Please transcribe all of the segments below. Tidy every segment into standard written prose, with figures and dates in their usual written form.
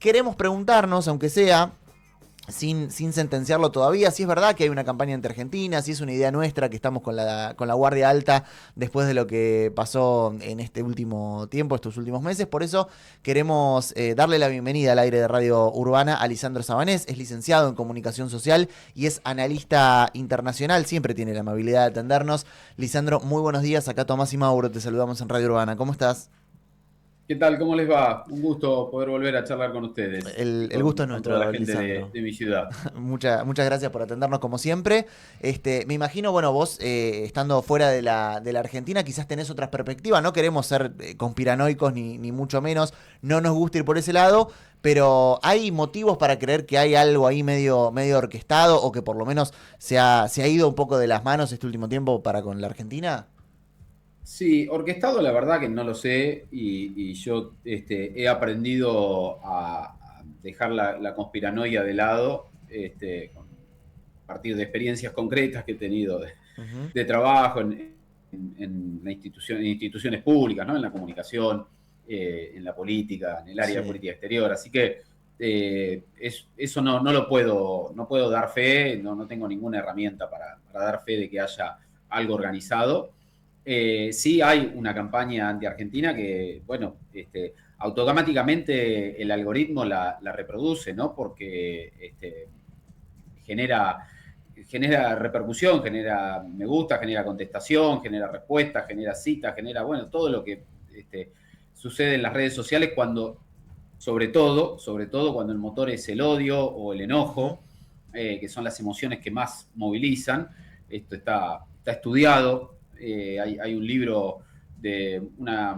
queremos preguntarnos, aunque sea sin sentenciarlo todavía, si es verdad que hay una campaña ante Argentina, si es una idea nuestra que estamos con la guardia alta después de lo que pasó en este último tiempo, estos últimos meses. Por eso queremos darle la bienvenida al aire de Radio Urbana a Lisandro Sabanés. Es licenciado en Comunicación Social y es analista internacional. Siempre tiene la amabilidad de atendernos. Lisandro, muy buenos días. Acá Tomás y Mauro, te saludamos en Radio Urbana. ¿Cómo estás? ¿Qué tal? ¿Cómo les va? Un gusto poder volver a charlar con ustedes y El gusto es con toda la nuestro, gente Lisandro. de mi ciudad. Muchas gracias por atendernos como siempre. Me imagino, bueno, vos estando fuera de la Argentina quizás tenés otras perspectivas, no queremos ser conspiranoicos ni mucho menos, no nos gusta ir por ese lado, pero ¿hay motivos para creer que hay algo ahí medio orquestado o que por lo menos se ha ido un poco de las manos este último tiempo para con la Argentina? Sí, orquestado la verdad que no lo sé y yo he aprendido a dejar la conspiranoia de lado a partir de experiencias concretas que he tenido Ujú. de trabajo en en instituciones públicas, ¿no? En la comunicación, en la política, en el área de Sí. política exterior. Así que eso no lo puedo, no puedo dar fe, no tengo ninguna herramienta para dar fe de que haya algo organizado. Sí hay una campaña anti-Argentina que, bueno, automáticamente el algoritmo la reproduce, ¿no? Porque genera, genera repercusión, genera me gusta, genera contestación, genera respuesta, genera citas, genera, bueno, todo lo que sucede en las redes sociales cuando, sobre todo cuando el motor es el odio o el Ujú. enojo, que son las emociones que más movilizan. Esto está estudiado. Hay un libro de una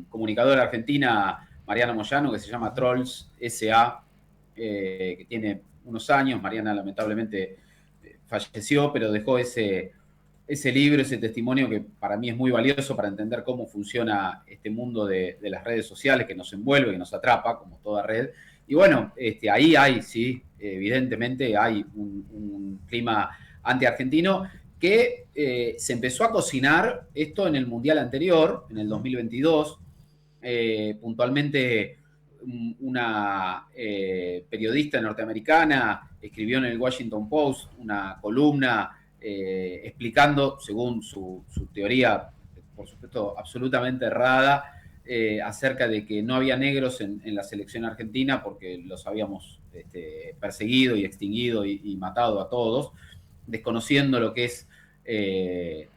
comunicadora argentina, Mariana Moyano, que se llama Ujú. Trolls S.A., que tiene unos años. Mariana lamentablemente falleció, pero dejó ese libro, ese testimonio que para mí es muy valioso para entender cómo funciona este mundo de las redes sociales que nos envuelve, que nos atrapa, como toda red. Y bueno, ahí hay, sí, evidentemente hay un clima anti-argentino que se empezó a cocinar esto en el Mundial anterior, en el Ujú. 2022, puntualmente una periodista norteamericana escribió en el Washington Post una columna explicando, según su teoría, por supuesto, absolutamente errada, acerca de que no había negros en la selección argentina porque los habíamos perseguido y extinguido y matado a todos, desconociendo lo que es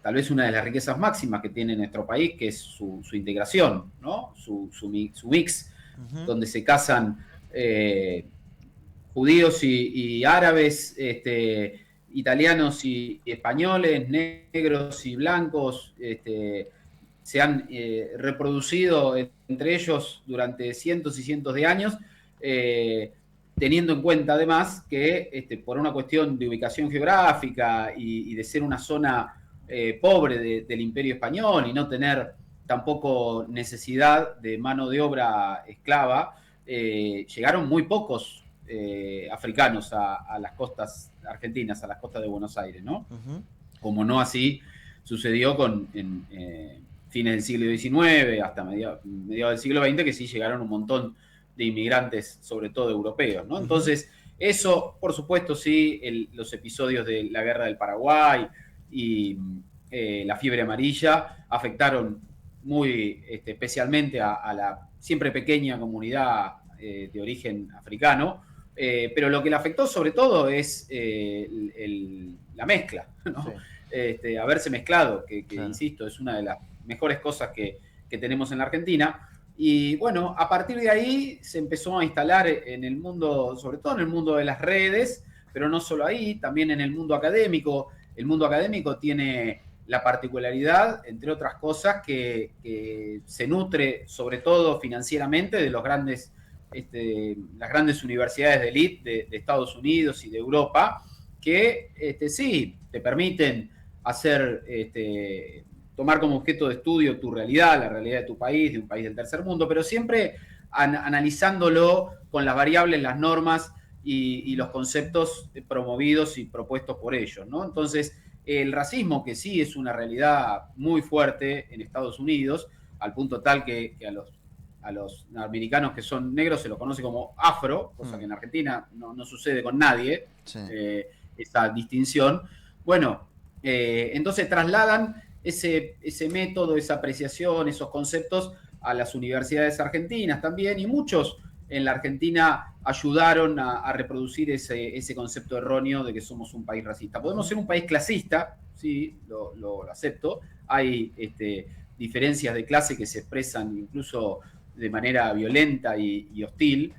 tal vez una de las riquezas máximas que tiene nuestro país, que es su integración, ¿no? Su mix, Ujú. donde se casan judíos y árabes, italianos y españoles, negros y blancos, se han reproducido entre ellos durante cientos y cientos de años, eh, teniendo en cuenta además que por una cuestión de ubicación geográfica y de ser una zona pobre del Imperio Español y no tener tampoco necesidad de mano de obra esclava, llegaron muy pocos africanos a las costas argentinas, a las costas de Buenos Aires, ¿no? Ujú. Como no así sucedió en fines del siglo XIX hasta mediados del siglo XX, que sí llegaron un montón de inmigrantes, sobre todo europeos, ¿no? Ujú. Entonces, eso, por supuesto, sí, los episodios de la guerra del Paraguay y la fiebre amarilla afectaron muy especialmente a la siempre pequeña comunidad de origen africano, pero lo que le afectó sobre todo es la mezcla, Sí, ¿no? Haberse mezclado, claro. insisto, es una de las mejores cosas que tenemos en la Argentina. Y bueno, a partir de ahí se empezó a instalar en el mundo, sobre todo en el mundo de las redes, pero no solo ahí, también en el mundo académico. El mundo académico tiene la particularidad, entre otras cosas, que se nutre sobre todo financieramente de las grandes universidades de élite de Estados Unidos y de Europa, que sí te permiten hacer, tomar como objeto de estudio tu realidad, la realidad de tu país, de un país del tercer mundo, pero siempre analizándolo con las variables, las normas y los conceptos promovidos y propuestos por ellos, ¿no? Entonces, el racismo, que sí es una realidad muy fuerte en Estados Unidos, al punto tal que a los americanos que son negros se los conoce como afro, cosa que en Argentina no sucede con nadie, Sí. esa distinción. Bueno, entonces trasladan ese método, esa apreciación, esos conceptos a las universidades argentinas también, y muchos en la Argentina ayudaron a reproducir ese concepto erróneo de que somos un país racista. Podemos ser un país clasista, sí, lo acepto. Hay diferencias de clase que se expresan incluso de manera violenta y hostil.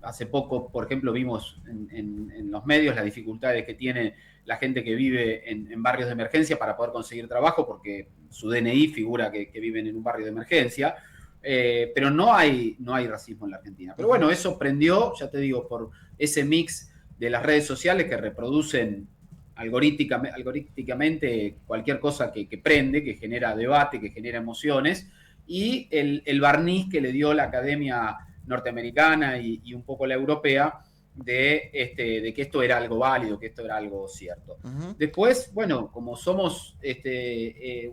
Hace poco, por ejemplo, vimos en los medios las dificultades que tiene la gente que vive en barrios de emergencia para poder conseguir trabajo porque su DNI figura que viven en un barrio de emergencia. Pero no hay racismo en la Argentina. Pero bueno, eso prendió, ya te digo, por ese mix de las redes sociales que reproducen algorítmicamente cualquier cosa que prende, que genera debate, que genera emociones, y el barniz que le dio la academia norteamericana y un poco la europea de que esto era algo válido, que esto era algo cierto. Después, bueno, como somos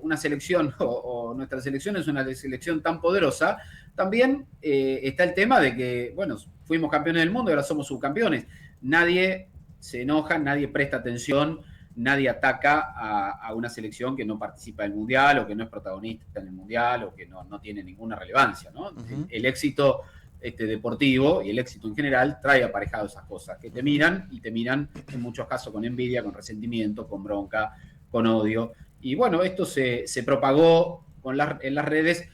una selección, o nuestra selección es una selección tan poderosa, también está el tema de que, bueno, fuimos campeones del mundo y ahora somos subcampeones. Nadie se enoja, nadie presta atención, nadie ataca a una selección que no participa del Mundial o que no es protagonista en el Mundial o que no tiene ninguna relevancia, ¿no? El éxito deportivo y el éxito en general trae aparejado esas cosas, que te miran y te miran en muchos casos con envidia, con resentimiento, con bronca, con odio. Y bueno, esto se propagó en las redes,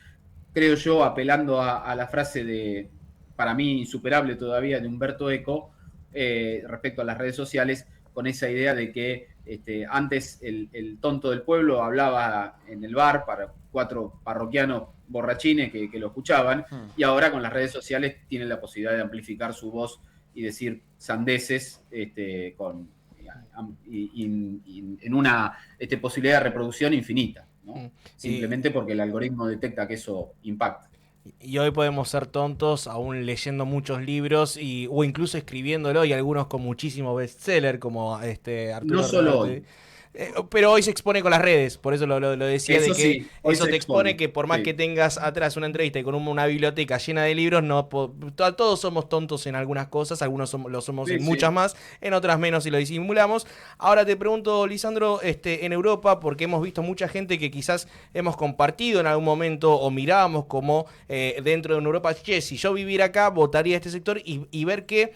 creo yo, apelando a la frase para mí insuperable todavía, de Humberto Eco, respecto a las redes sociales, con esa idea de que antes el tonto del pueblo hablaba en el bar para 4 parroquianos borrachines que lo escuchaban, y ahora con las redes sociales tienen la posibilidad de amplificar su voz y decir sandeces en una posibilidad de reproducción infinita, ¿no? Simplemente porque el algoritmo detecta que eso impacta. Y hoy podemos ser tontos aún leyendo muchos libros o incluso escribiéndolo, y algunos con muchísimo bestseller como Arturo No solo hoy. Pero hoy se expone con las redes, por eso lo decía, eso de que sí, eso te expone que por más sí. que tengas atrás una entrevista y con una biblioteca llena de libros, todos somos tontos en algunas cosas, algunos lo somos en muchas más, en otras menos y lo disimulamos. Ahora te pregunto, Lisandro, en Europa, porque hemos visto mucha gente que quizás hemos compartido en algún momento o mirábamos como dentro de una Europa, che, si yo viviera acá, votaría a este sector, y ver que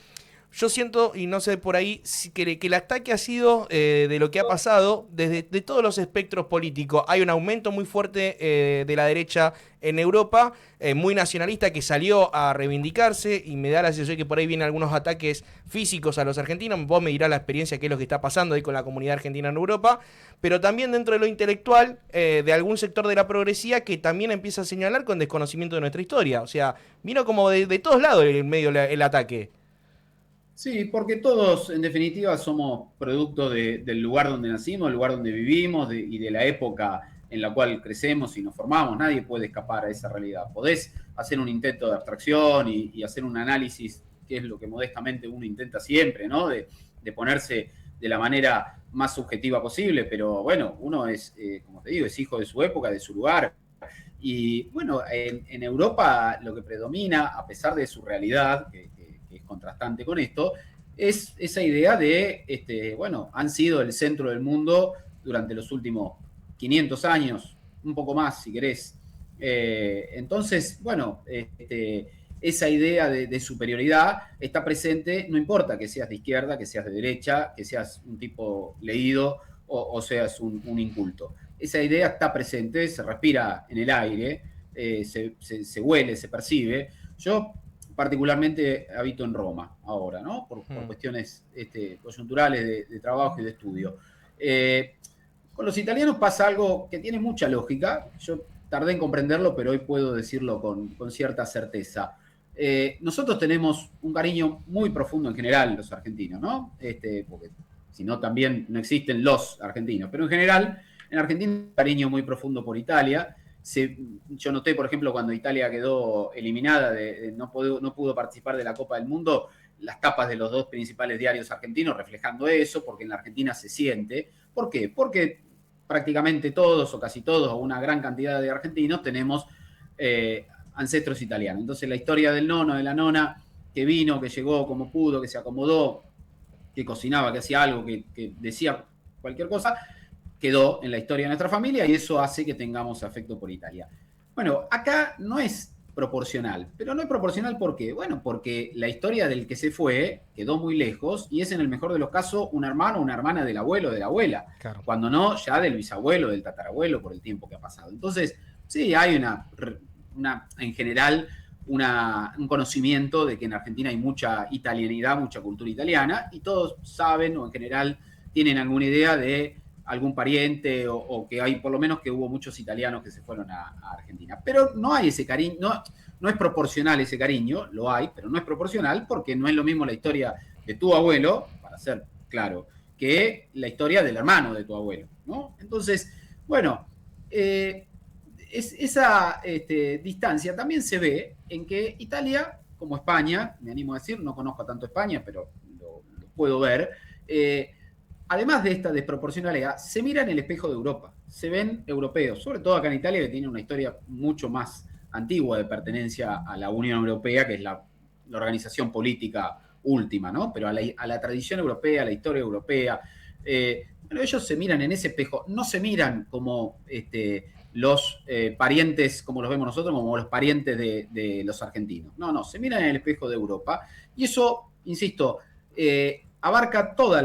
yo siento, y no sé por ahí, que el ataque ha sido de lo que ha pasado desde de todos los espectros políticos. Hay un aumento muy fuerte de la derecha en Europa, muy nacionalista, que salió a reivindicarse, y me da la sensación que por ahí vienen algunos ataques físicos a los argentinos. Vos me dirás la experiencia, qué es lo que está pasando ahí con la comunidad argentina en Europa, pero también dentro de lo intelectual, de algún sector de la progresía que también empieza a señalar con desconocimiento de nuestra historia. O sea, vino como de todos lados en medio el ataque. Sí, porque todos, en definitiva, somos producto del lugar donde nacimos, del lugar donde vivimos y de la época en la cual crecemos y nos formamos. Nadie puede escapar a esa realidad. Podés hacer un intento de abstracción y hacer un análisis, que es lo que modestamente uno intenta siempre, ¿no? De ponerse de la manera más subjetiva posible, pero bueno, uno es, como te digo, es hijo de su época, de su lugar. Y bueno, en Europa lo que predomina, a pesar de su realidad, que es contrastante con esto, es esa idea de, bueno, han sido el centro del mundo durante los últimos 500 años, un poco más si querés. Entonces, bueno, esa idea de superioridad está presente, no importa que seas de izquierda, que seas de derecha, que seas un tipo leído o seas un inculto. Esa idea está presente, se respira en el aire, se huele, se percibe. Yo particularmente habito en Roma ahora, ¿no? Por cuestiones coyunturales de trabajo y de estudio. Con los italianos pasa algo que tiene mucha lógica. Yo tardé en comprenderlo, pero hoy puedo decirlo con cierta certeza. Nosotros tenemos un cariño muy profundo en general, los argentinos, ¿no? Porque si no también no existen los argentinos, pero en general en Argentina hay un cariño muy profundo por Italia. Yo noté, por ejemplo, cuando Italia quedó eliminada, no pudo participar de la Copa del Mundo, las tapas de los 2 principales diarios argentinos reflejando eso, porque en la Argentina se siente. ¿Por qué? Porque prácticamente todos o casi todos, o una gran cantidad de argentinos, tenemos ancestros italianos. Entonces la historia del nono, de la nona, que vino, que llegó como pudo, que se acomodó, que cocinaba, que hacía algo, que decía cualquier cosa, quedó en la historia de nuestra familia y eso hace que tengamos afecto por Italia. Bueno, acá no es proporcional, pero no es proporcional ¿por qué? Bueno, porque la historia del que se fue quedó muy lejos y es en el mejor de los casos un hermano o una hermana del abuelo o de la abuela, Claro. cuando no ya del bisabuelo, del tatarabuelo por el tiempo que ha pasado. Entonces, sí, hay en general un conocimiento de que en Argentina hay mucha italianidad, mucha cultura italiana y todos saben o en general tienen alguna idea de algún pariente o que hay, por lo menos que hubo muchos italianos que se fueron a Argentina. Pero no hay ese cariño, no es proporcional ese cariño, lo hay, pero no es proporcional porque no es lo mismo la historia de tu abuelo, para ser claro, que la historia del hermano de tu abuelo, ¿no? Entonces, bueno, esa distancia también se ve en que Italia, como España, me animo a decir, no conozco tanto España, pero lo puedo ver, además de esta desproporcionalidad, se mira en el espejo de Europa, se ven europeos, sobre todo acá en Italia, que tiene una historia mucho más antigua de pertenencia a la Unión Europea, que es la organización política última, ¿no? Pero a la tradición europea, a la historia europea. Bueno, ellos se miran en ese espejo, no se miran como los parientes, como los vemos nosotros, como los parientes de los argentinos. No, se miran en el espejo de Europa. Y eso, insisto, abarca todos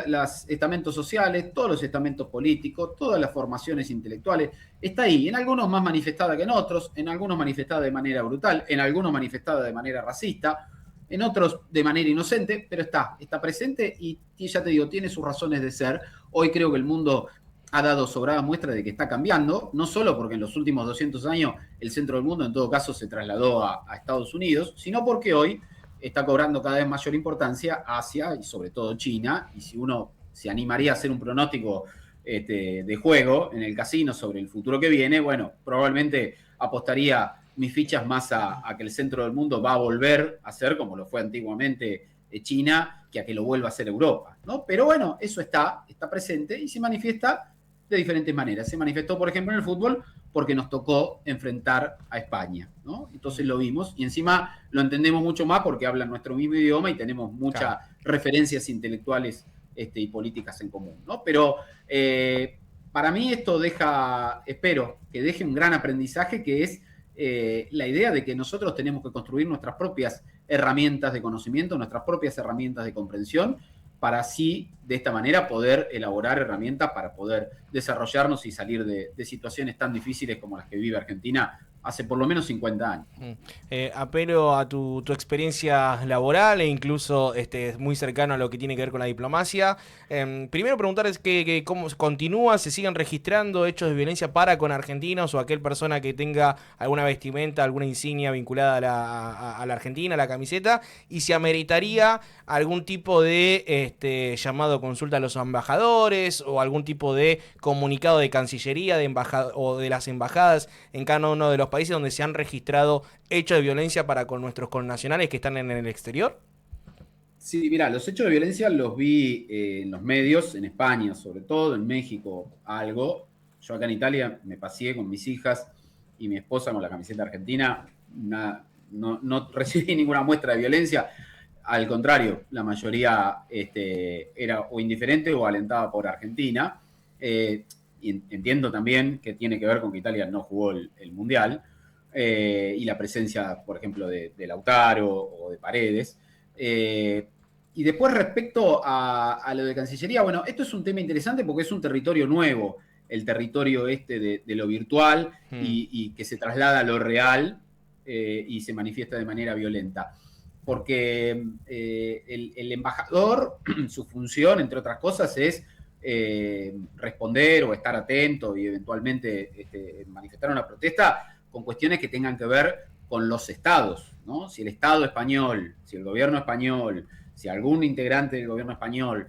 los estamentos sociales, todos los estamentos políticos, todas las formaciones intelectuales. Está ahí, en algunos más manifestada que en otros, en algunos manifestada de manera brutal, en algunos manifestada de manera racista, en otros de manera inocente, pero está presente y ya te digo, tiene sus razones de ser. Hoy creo que el mundo ha dado sobrada muestra de que está cambiando, no solo porque en los últimos 200 años el centro del mundo en todo caso se trasladó a Estados Unidos, sino porque hoy está cobrando cada vez mayor importancia Asia y sobre todo China, y si uno se animaría a hacer un pronóstico de juego en el casino sobre el futuro que viene, bueno, probablemente apostaría mis fichas más a que el centro del mundo va a volver a ser, como lo fue antiguamente China, que a que lo vuelva a ser Europa, ¿no? Pero bueno, eso está presente y se manifiesta de diferentes maneras. Se manifestó, por ejemplo, en el fútbol porque nos tocó enfrentar a España, ¿no? Entonces lo vimos y encima lo entendemos mucho más porque hablan nuestro mismo idioma y tenemos muchas referencias intelectuales y políticas en común, ¿no? Pero para mí esto espero que deje un gran aprendizaje que es la idea de que nosotros tenemos que construir nuestras propias herramientas de conocimiento, nuestras propias herramientas de comprensión, para así, de esta manera, poder elaborar herramientas para poder desarrollarnos y salir de situaciones tan difíciles como las que vive Argentina hace por lo menos 50 años. Apelo a tu experiencia laboral e incluso muy cercano a lo que tiene que ver con la diplomacia. Primero preguntar es que cómo continúa, se siguen registrando hechos de violencia para con argentinos o aquel persona que tenga alguna vestimenta, alguna insignia vinculada a la Argentina, a la camiseta, y si ameritaría algún tipo de llamado a consulta a los embajadores o algún tipo de comunicado de Cancillería o de las embajadas en cada uno de los países donde se han registrado hechos de violencia para con nuestros connacionales que están en el exterior. Sí, mira, los hechos de violencia los vi en los medios, en España sobre todo, en México algo. Yo acá en Italia me paseé con mis hijas y mi esposa con la camiseta argentina. No recibí ninguna muestra de violencia. Al contrario, la mayoría era o indiferente o alentada por Argentina. Y entiendo también que tiene que ver con que Italia no jugó el Mundial y la presencia, por ejemplo, de Lautaro o de Paredes. Y después respecto a lo de Cancillería, bueno, esto es un tema interesante porque es un territorio nuevo, el territorio de lo virtual y que se traslada a lo real y se manifiesta de manera violenta. Porque el embajador, su función, entre otras cosas, es responder o estar atento y eventualmente manifestar una protesta con cuestiones que tengan que ver con los estados, ¿no? Si el Estado español, si el gobierno español, si algún integrante del gobierno español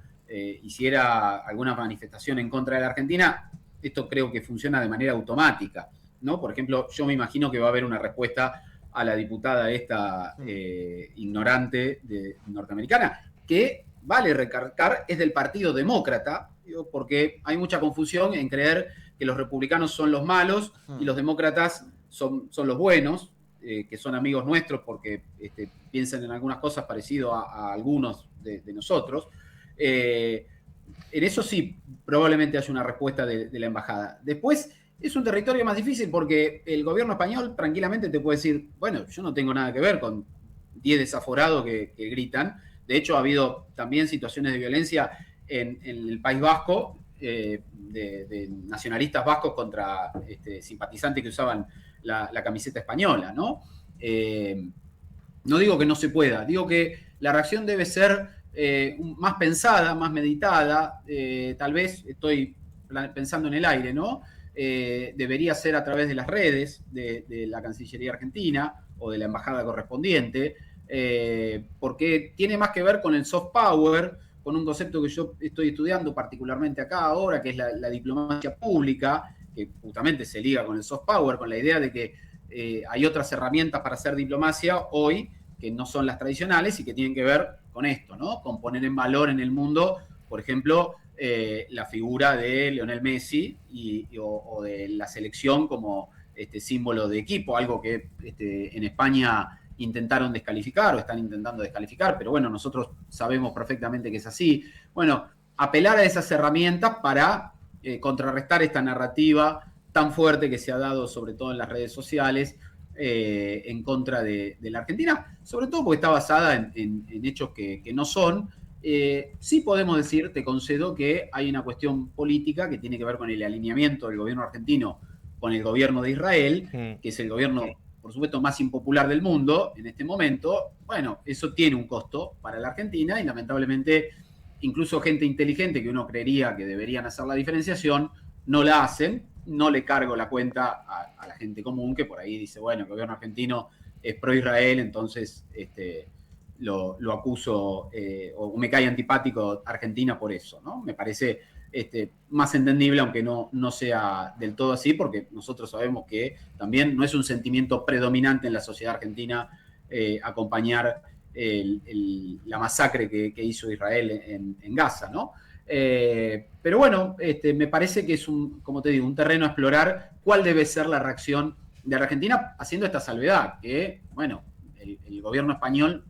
hiciera alguna manifestación en contra de la Argentina, esto creo que funciona de manera automática, ¿no? Por ejemplo, yo me imagino que va a haber una respuesta a la diputada esta ignorante norteamericana, que vale recalcar, es del Partido Demócrata, porque hay mucha confusión en creer que los republicanos son los malos y los demócratas son los buenos, que son amigos nuestros porque piensan en algunas cosas parecido a algunos de nosotros. En eso sí, probablemente haya una respuesta de la embajada. Después, es un territorio más difícil porque el gobierno español tranquilamente te puede decir, bueno, yo no tengo nada que ver con 10 desaforados que gritan. De hecho, ha habido también situaciones de violencia en el País Vasco, de nacionalistas vascos contra simpatizantes que usaban la camiseta española, ¿no? No digo que no se pueda, digo que la reacción debe ser más pensada, más meditada, tal vez estoy pensando en el aire, ¿no? Debería ser a través de las redes de la Cancillería Argentina o de la embajada correspondiente, porque tiene más que ver con el soft power, con un concepto que yo estoy estudiando particularmente acá ahora, que es la diplomacia pública, que justamente se liga con el soft power, con la idea de que hay otras herramientas para hacer diplomacia hoy que no son las tradicionales y que tienen que ver con esto, ¿no? Con poner en valor en el mundo, por ejemplo, la figura de Lionel Messi o de la selección como símbolo de equipo, algo que en España intentaron descalificar o están intentando descalificar, pero bueno, nosotros sabemos perfectamente que es así. Bueno, apelar a esas herramientas para contrarrestar esta narrativa tan fuerte que se ha dado, sobre todo en las redes sociales, en contra de la Argentina, sobre todo porque está basada en hechos que no son. Sí podemos decir, te concedo, que hay una cuestión política que tiene que ver con el alineamiento del gobierno argentino con el gobierno de Israel, que es el gobierno, por supuesto, más impopular del mundo en este momento. Bueno, eso tiene un costo para la Argentina y lamentablemente incluso gente inteligente que uno creería que deberían hacer la diferenciación, no la hacen. No le cargo la cuenta a la gente común que por ahí dice, bueno, el gobierno argentino es pro-Israel, entonces lo acuso o me cae antipático Argentina por eso, ¿no? Me parece más entendible, aunque no sea del todo así, porque nosotros sabemos que también no es un sentimiento predominante en la sociedad argentina acompañar la masacre que hizo Israel en Gaza, ¿no? Pero bueno, me parece que es como te digo, un terreno a explorar cuál debe ser la reacción de la Argentina, haciendo esta salvedad, que, bueno, el gobierno español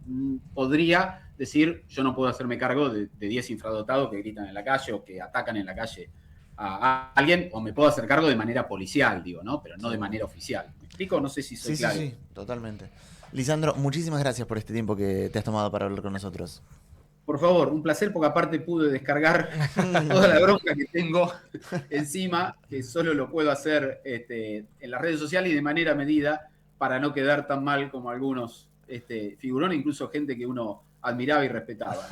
podría decir, yo no puedo hacerme cargo de 10 infradotados que gritan en la calle o que atacan en la calle a alguien, o me puedo hacer cargo de manera policial, digo, ¿no? Pero no de manera oficial. ¿Me explico? No sé si soy claro. Sí, totalmente. Lisandro, muchísimas gracias por este tiempo que te has tomado para hablar con nosotros. Por favor, un placer, porque aparte pude descargar toda la bronca que tengo encima, que solo lo puedo hacer en las redes sociales y de manera medida para no quedar tan mal como algunos figurones, incluso gente que uno admiraba y respetaba.